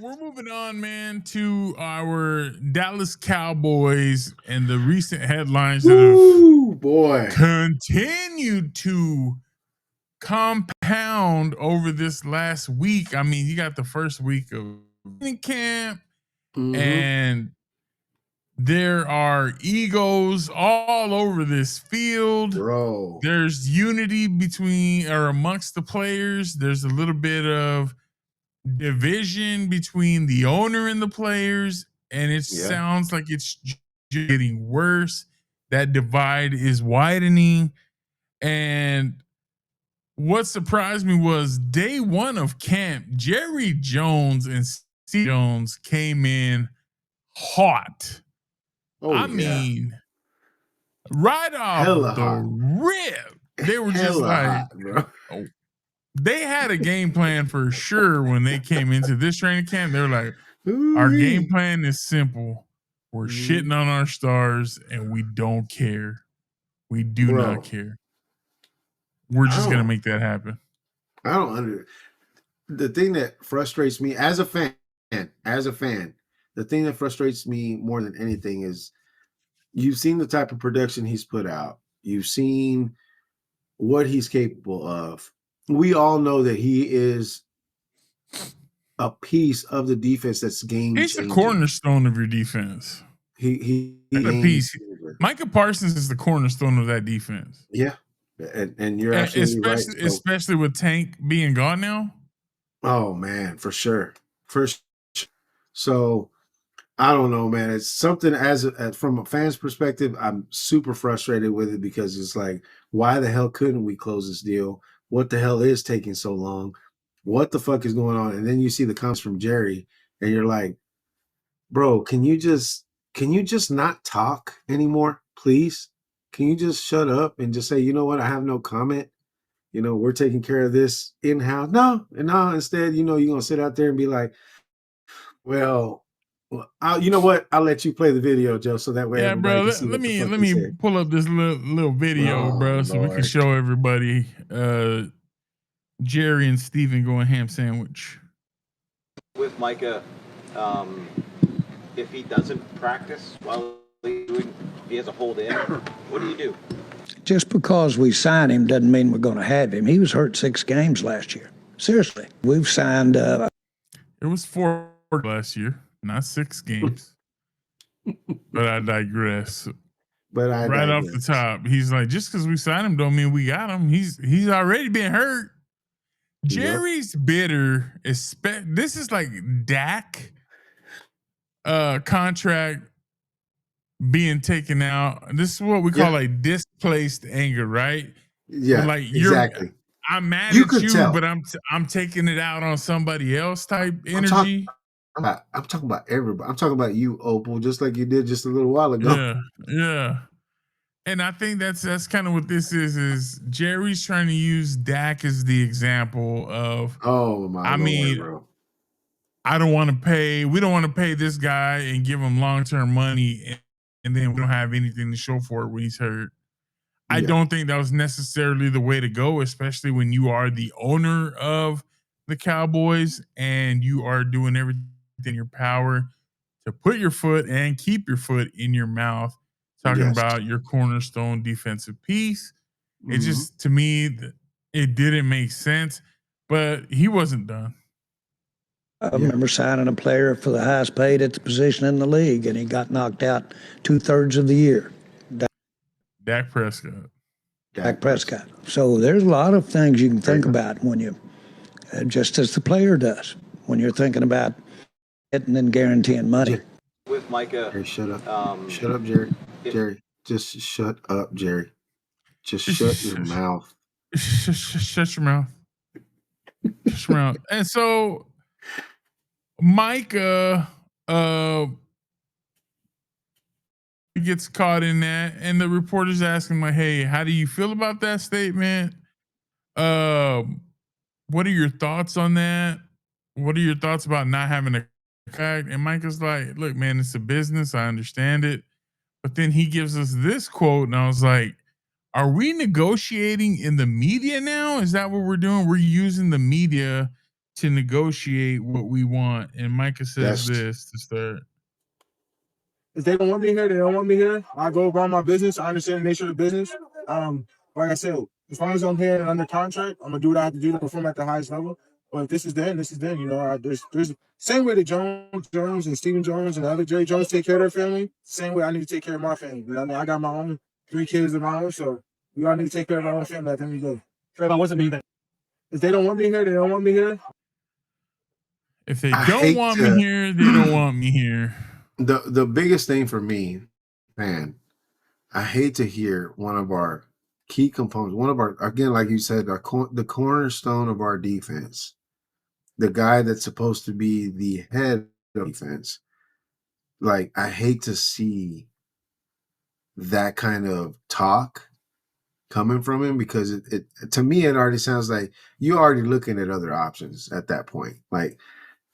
We're moving on, man, to our Dallas Cowboys and the recent headlines that have continued to compound over this last week. I mean, you got the first week of camp, and there are egos all over this field. Bro. There's unity between or amongst the players. There's a little bit of division between the owner and the players, and it sounds like it's getting worse. That divide is widening. And what surprised me was day one of camp, Jerry Jones and Steve Jones came in hot. I mean, right off the rip, they were just like, hot, bro. Oh, they had a game plan for sure when they came into this training camp. They were like, our game plan is simple. We're shitting on our stars and we don't care. We do not care. We're just going to make that happen. I don't the thing that frustrates me as a fan, the thing that frustrates me more than anything is you've seen the type of production he's put out. You've seen what he's capable of. We all know that he is a piece of the defense that's game changing. He's the cornerstone of your defense. He a piece. Micah Parsons is the cornerstone of that defense. Yeah. And you're absolutely right. Especially with Tank being gone now. Oh man, for sure. So I don't know, man. It's something from a fan's perspective, I'm super frustrated with it because it's like, why the hell couldn't we close this deal? What the hell is taking so long? What the fuck is going on? And then you see the comments from Jerry and you're like, bro, can you just not talk anymore, please? Can you just shut up and just say, you know what? I have no comment. You know, we're taking care of this in-house. No. Instead, you're going to sit out there and be like, well, you know what? I'll let you play the video, Joe, so that way. Yeah, bro. Let me pull up this little video, bro, so we can show everybody Jerry and Steven going ham sandwich. With Micah, if he doesn't practice while he has a hold in, what do you do? Just because we signed him doesn't mean we're going to have him. He was hurt 6 games last year. Seriously, we've signed. It was 4 last year, not 6 games. But I digress. Right off the top, he's like, just because we signed him don't mean we got him. He's already been hurt. Jerry's bitter. This is like Dak contract being taken out. This is what we call like displaced anger, right? Yeah, like exactly. I'm mad at you, but I'm taking it out on somebody else type energy. I'm talking about everybody. I'm talking about you, Opal, just like you did just a little while ago. Yeah. And I think that's kind of what this is Jerry's trying to use Dak as the example of, bro. I don't want to pay. We don't want to pay this guy and give him long-term money, and then we don't have anything to show for it when he's hurt. I don't think that was necessarily the way to go, especially when you are the owner of the Cowboys and you are doing everything in your power to put your foot and keep your foot in your mouth, talking about your cornerstone defensive piece. It just, to me, it didn't make sense, but he wasn't done. I remember signing a player for the highest paid at the position in the league, and he got knocked out 2/3 of the year. Dak Prescott. Dak Prescott. So there's a lot of things you can think about when you, just as the player does, when you're thinking about getting and guaranteeing money. With Micah. Hey, shut up. Shut up, Jerry. Jerry, just shut up, Jerry. Just shut your mouth. Shut your mouth. Shut your mouth. And so Micah gets caught in that, and the reporter's asking like, hey, how do you feel about that statement? What are your thoughts on that? What are your thoughts about not having a contract? And Micah's like, look, man, it's a business. I understand it. But then he gives us this quote, and I was like, are we negotiating in the media now? Is that what we're doing? We're using the media to negotiate what we want. And Micah says That's this to start. If they don't want me here, they don't want me here. I go about my business. I understand the nature of the business. Like I said, as long as I'm here and under contract, I'm gonna do what I have to do to perform at the highest level. But if this is then, this is then. You know, there's same way that Jones and Stephen Jones and other Jerry Jones take care of their family. Same way I need to take care of my family. You know what I mean? I got my own 3 kids of my own, so we all need to take care of our own family at the end of the day. Trayvon, what's it mean that if they don't want me here, they don't want me here. If they I don't hate want to- me here, they don't want me here. the biggest thing for me, man. I hate to hear one of our key components, one of our, again, like you said, the cornerstone of our defense, the guy that's supposed to be the head of defense. Like, I hate to see that kind of talk coming from him, because it to me, it already sounds like you're already looking at other options at that point. Like,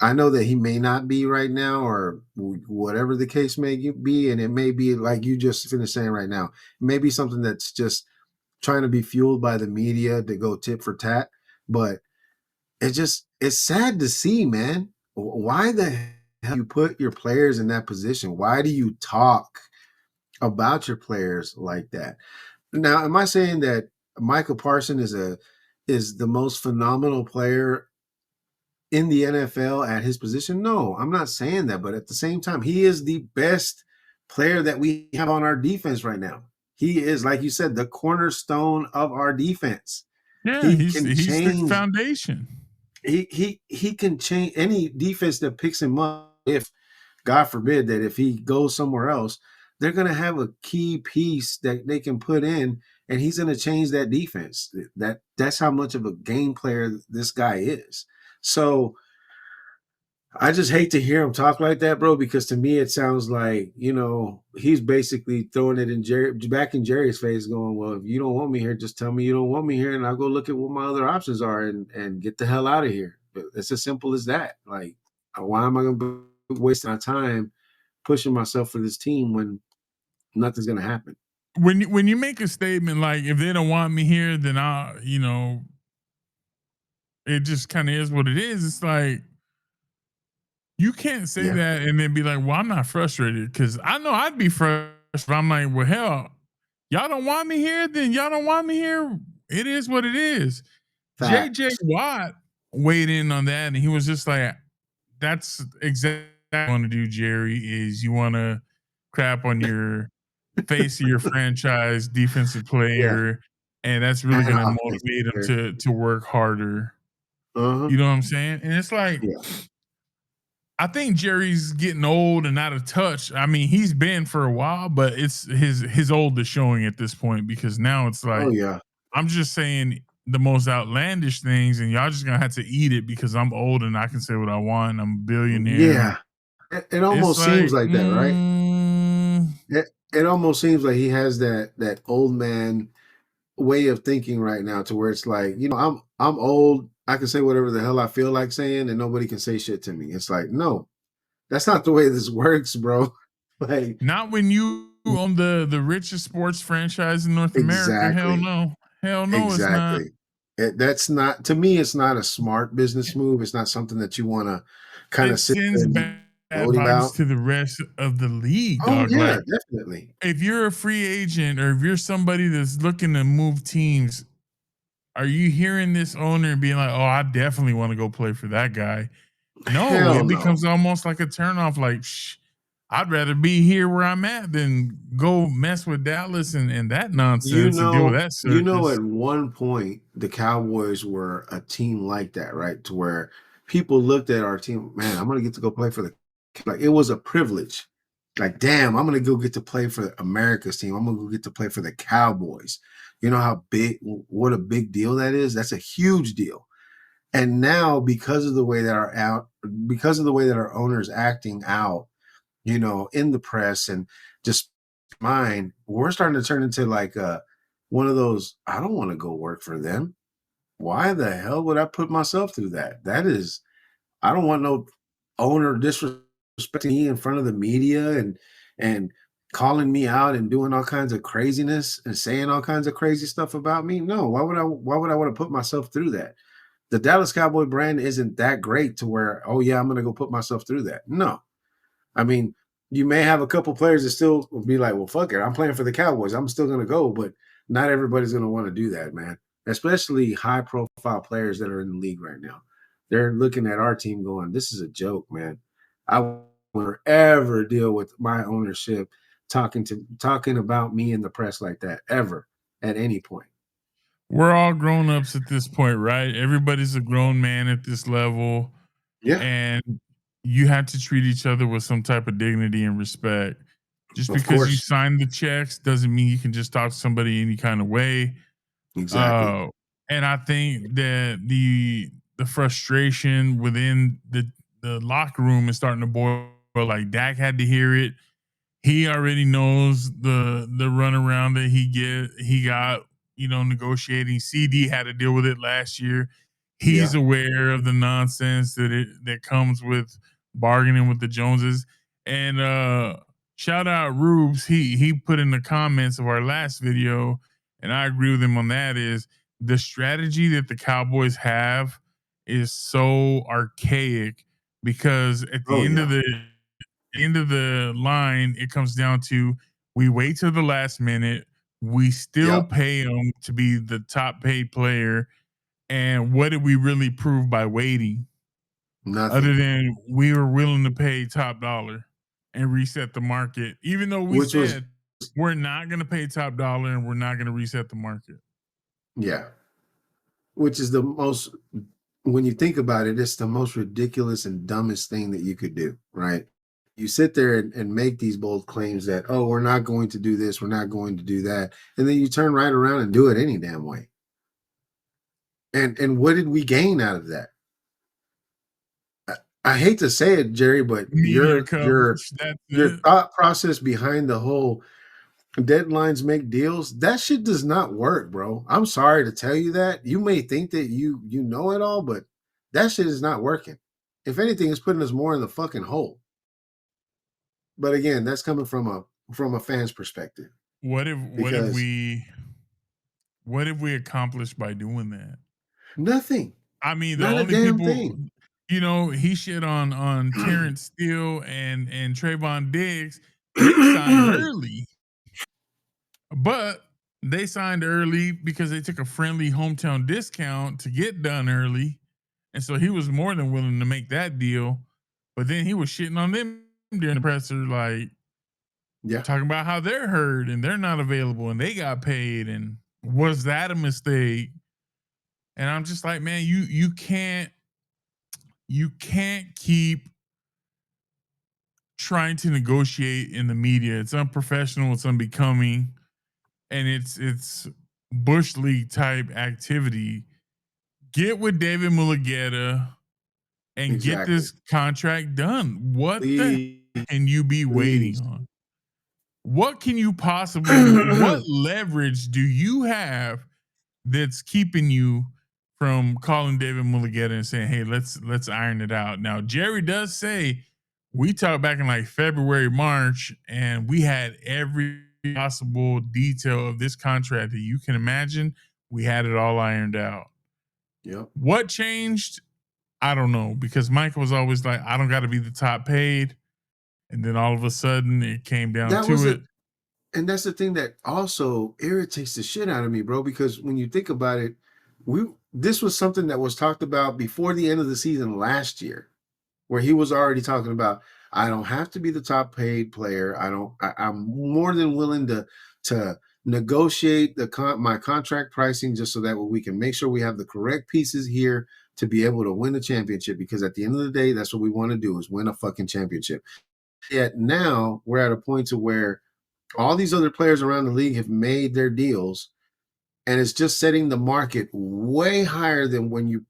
I know that he may not be right now, or whatever the case may be, and it may be like you just finished saying right now. It may be something that's just trying to be fueled by the media to go tit for tat. But it's sad to see, man. Why the hell you put your players in that position? Why do you talk about your players like that? Now, am I saying that Micah Parsons is the most phenomenal player in the NFL at his position? No, I'm not saying that, but at the same time, he is the best player that we have on our defense right now. He is, like you said, the cornerstone of our defense. Yeah, He he's can the change. foundation. He can change any defense that picks him up. If, God forbid, that if he goes somewhere else, they're going to have a key piece that they can put in, and he's going to change that defense. That's how much of a game player this guy is. So I just hate to hear him talk like that, bro, because to me it sounds like, he's basically throwing it back in Jerry's face, going, well, if you don't want me here, just tell me you don't want me here, and I'll go look at what my other options are and get the hell out of here. It's as simple as that. Like, why am I going to be wasting my time pushing myself for this team when nothing's going to happen? When you make a statement like, if they don't want me here, then it just kind of is what it is. It's like, you can't say that and then be like, well, I'm not frustrated, because I know I'd be frustrated. I'm like, well, hell, y'all don't want me here, then y'all don't want me here. It is what it is. Facts. JJ Watt weighed in on that, and he was just like, that's exactly what you want to do, Jerry, is you want to crap on your face of your franchise defensive player, and that's really going to motivate him to work harder. Uh-huh. You know what I'm saying? And it's like, I think Jerry's getting old and out of touch. I mean, he's been for a while, but it's his old is showing at this point, because now it's like, I'm just saying the most outlandish things, and y'all just gonna have to eat it because I'm old and I can say what I want. I'm a billionaire. Yeah, it almost seems like that, right? It almost seems like he has that old man way of thinking right now, to where it's like, I'm old. I can say whatever the hell I feel like saying, and nobody can say shit to me. It's like, no, that's not the way this works, bro. Like, not when you own the richest sports franchise in North America. Hell no. Hell no, exactly. It's not. That's not, to me, it's not a smart business move. It's not something that you want to kind of sit sends and bad vibes to the rest of the league, dog. Oh, yeah, like, definitely. If you're a free agent, or if you're somebody that's looking to move teams, are you hearing this owner being like, oh, I definitely want to go play for that guy? No, Hell it becomes almost like a turnoff. Like, I'd rather be here where I'm at than go mess with Dallas and that nonsense and deal with that circus. At one point, the Cowboys were a team like that, right? To where people looked at our team, man, I'm going to get to go play for like, it was a privilege. Like, damn, I'm going to go get to play for America's team. I'm going to go get to play for the Cowboys. You know what a big deal that is? That's a huge deal. And now, because of the way that our owners acting out, in the press and just mine, we're starting to turn into like one of those, I don't want to go work for them. Why the hell would I put myself through that? I don't want no owner disrespecting me in front of the media and calling me out and doing all kinds of craziness and saying all kinds of crazy stuff about me. No, why would I want to put myself through that? The Dallas Cowboy brand isn't that great to where, oh yeah, I'm going to go put myself through that. No. I mean, you may have a couple players that still will be like, well, fuck it, I'm playing for the Cowboys. I'm still going to go, but not everybody's going to want to do that, man. Especially high-profile players that are in the league right now. They're looking at our team going, this is a joke, man. I won't ever deal with my ownership talking about me in the press like that, ever, at any point. We're all grown-ups at this point, right? Everybody's a grown man at this level. Yeah. And you have to treat each other with some type of dignity and respect. Just Of because you course. sign the checks doesn't mean you can just talk to somebody any kind of way. Exactly. And I think that the frustration within the locker room is starting to boil. Like Dak had to hear it. He already knows the runaround that he got, negotiating. CD had to deal with it last year. He's Yeah. aware of the nonsense that comes with bargaining with the Joneses. And shout out Rubes. He put in the comments of our last video, and I agree with him on that, is the strategy that the Cowboys have is so archaic because at the Oh, end yeah. of the line, it comes down to we wait till the last minute. We still Yep. pay him to be the top paid player. And what did we really prove by waiting? Other Nothing. than we were willing to pay top dollar and reset the market, even though we Which was, said we're not going to pay top dollar and we're not going to reset the market. yeah. Which is the most, when you think about it, it's the most ridiculous and dumbest thing that you could do, right? You sit there and make these bold claims that, oh, we're not going to do this, we're not going to do that. And then you turn right around and do it any damn way. And what did we gain out of that? I hate to say it, Jerry, but Media coverage. That's your it. thought process behind the whole deadlines make deals, that shit does not work, bro. I'm sorry to tell you that. You may think that you know it all, but that shit is not working. If anything, it's putting us more in the fucking hole. But again, that's coming from a fan's perspective. What have Because we accomplished by doing that? nothing. I mean, the Not a only damn people, thing. he shit on Terrence Steele and Trayvon Diggs. They signed early, but they signed early because they took a friendly hometown discount to get done early, and so he was more than willing to make that deal. But then he was shitting on them during the presser, like Yeah. talking about how they're hurt and they're not available and they got paid, and was that a mistake? And I'm just like, man, you can't keep trying to negotiate in the media. It's unprofessional, it's unbecoming, and it's Bush League type activity. Get with David Mulugeta and get Exactly. this contract done. What the Please. can you be waiting Please. on? What can you possibly what leverage do you have that's keeping you from calling David Mulugeta and saying, "Hey, let's iron it out"? Now, Jerry does say we talked back in like February, March, and we had every possible detail of this contract that you can imagine. We had it all ironed out. Yep. What changed? I don't know, because Micah was always like, "I don't got to be the top paid," and then all of a sudden it came down That was to it. and that's the thing that also irritates the shit out of me, bro, because when you think about it, this was something that was talked about before the end of the season last year, where he was already talking about, I don't have to be the top paid player. I'm more than willing to negotiate my contract pricing just so that we can make sure we have the correct pieces here to be able to win the championship, because at the end of the day, that's what we want to do, is win a fucking championship. Yet now we're at a point to where all these other players around the league have made their deals, and it's just setting the market way higher than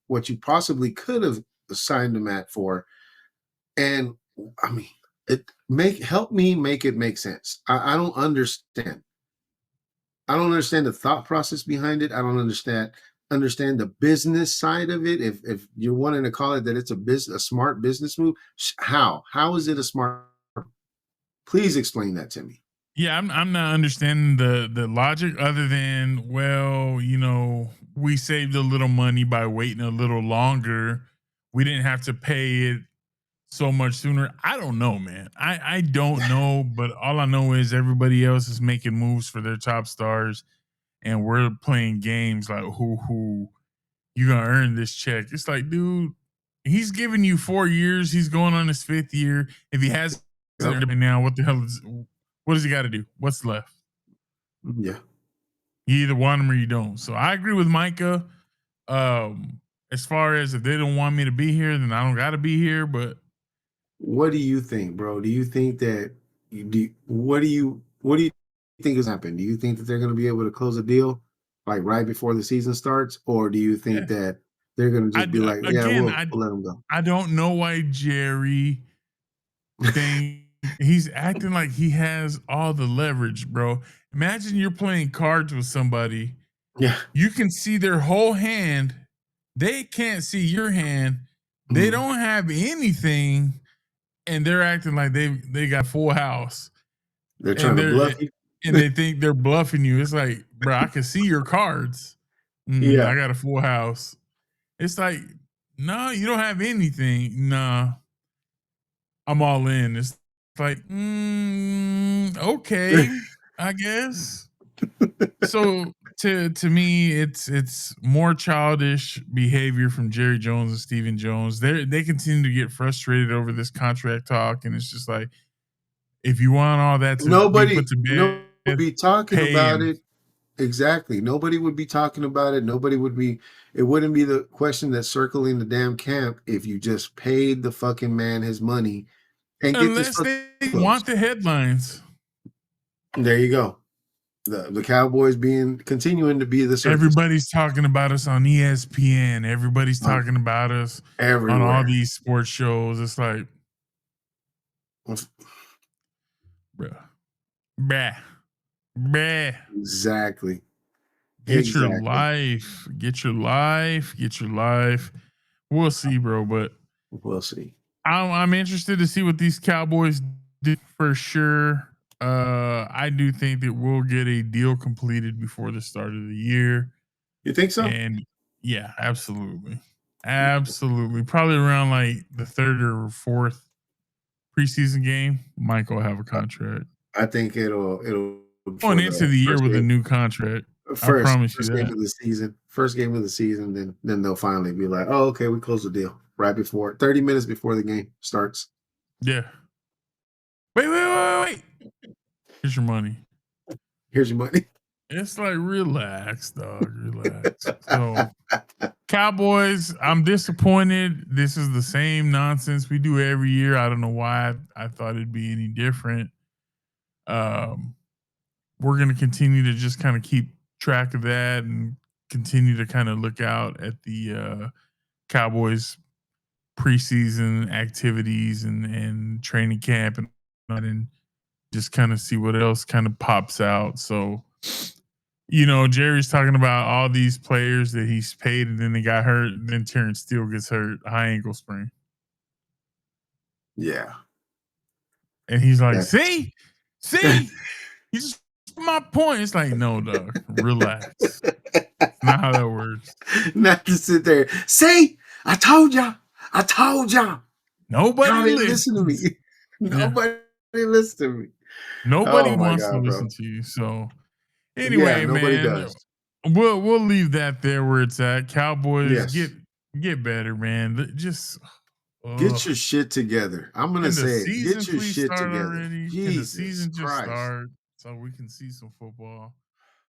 what you possibly could have signed them at for. And I mean, help me make it make sense. I don't understand. I don't understand the thought process behind it. I don't understand the business side of it. If you're wanting to call it that, it's a smart business move. How is it a smart? Please explain that to me. Yeah, I'm not understanding the logic other than, well, we saved a little money by waiting a little longer. We didn't have to pay it so much sooner. I don't know, man. I don't know, but all I know is everybody else is making moves for their top stars, and we're playing games like who you gonna earn this check. It's like, dude, he's giving you 4 years. He's going on his 5th year. If he hasn't Yep. earned it now, what does he got to do? What's left? Yeah. You either want him or you don't. So I agree with Micah. As far as if they don't want me to be here, then I don't got to be here. But What do you think, bro? Do you think that what do you think is happening? Do you think that they're going to be able to close a deal like right before the season starts, or do you yeah, think that they're going to I just be like, yeah, again, we'll let them go? I don't know why Jerry think he's acting like he has all the leverage, bro. Imagine you're playing cards with somebody. Yeah. You can see their whole hand. They can't see your hand. They Mhm. don't have anything, and they're acting like they got full house, They're trying and to bluff you. they think they're bluffing you. It's like, bro, I can see your cards. I Yeah. got a full house. It's like, no, you don't have anything. Nah, I'm all in. It's like, okay, I guess. So to me, it's more childish behavior from Jerry Jones and Stephen Jones. They continue to get frustrated over this contract talk, and it's just like, if you want all that to be put to Nobody would bed, be talking pay about him. it. Exactly. Nobody would be talking about it. It wouldn't be the question that's circling the damn camp if you just paid the fucking man his money and get this Unless fucking they closed. want the headlines. There you go. The Cowboys continuing to be the circus Everybody's talking about us on ESPN. Everybody's on talking about us on all everywhere. these sports shows. It's like, bruh, bruh, bruh. Exactly. Get your Exactly. life. Get your life. Get your life. We'll see, bro. But We'll see. I'm interested to see what these Cowboys do for sure. I do think that we'll get a deal completed before the start of the year. You think so? And yeah, absolutely. Absolutely. Probably around like the third or fourth preseason game, Mike will have a I, contract. I think it'll Going for into the the year first with a game. new contract. I First, promise you first game that. of the season. First game of the season, then they'll finally be like, oh, okay, we closed the deal right before 30 minutes before the game starts. Yeah. Wait. Here's your money. Here's your money. It's like, relax, dog. Relax. So, Cowboys, I'm disappointed. This is the same nonsense we do every year. I don't know why I thought it'd be any different. Um, we're going to continue to just kind of keep track of that and continue to kind of look out at the Cowboys preseason activities and training camp and just kind of see what else kind of pops out. So, Jerry's talking about all these players that he's paid and then they got hurt. And then Terrence Steele gets hurt, high ankle sprain. Yeah. And he's like, That's see, you just my point. It's like, no, dog, relax. It's not how that works. not to sit there. See, I told y'all. I told y'all. Y'all Nobody didn't listen to me. listens. Yeah. Nobody listened to me. Nobody Oh my wants to God, bro. listen to you. So Yeah, anyway, nobody man, does. we'll leave that there where it's at. Cowboys, Yes. get better, man. Just Get ugh. your shit together. I'm gonna Can the say it. season Get your please shit start together. already? Can the Jesus season just Christ. start so we can see some football?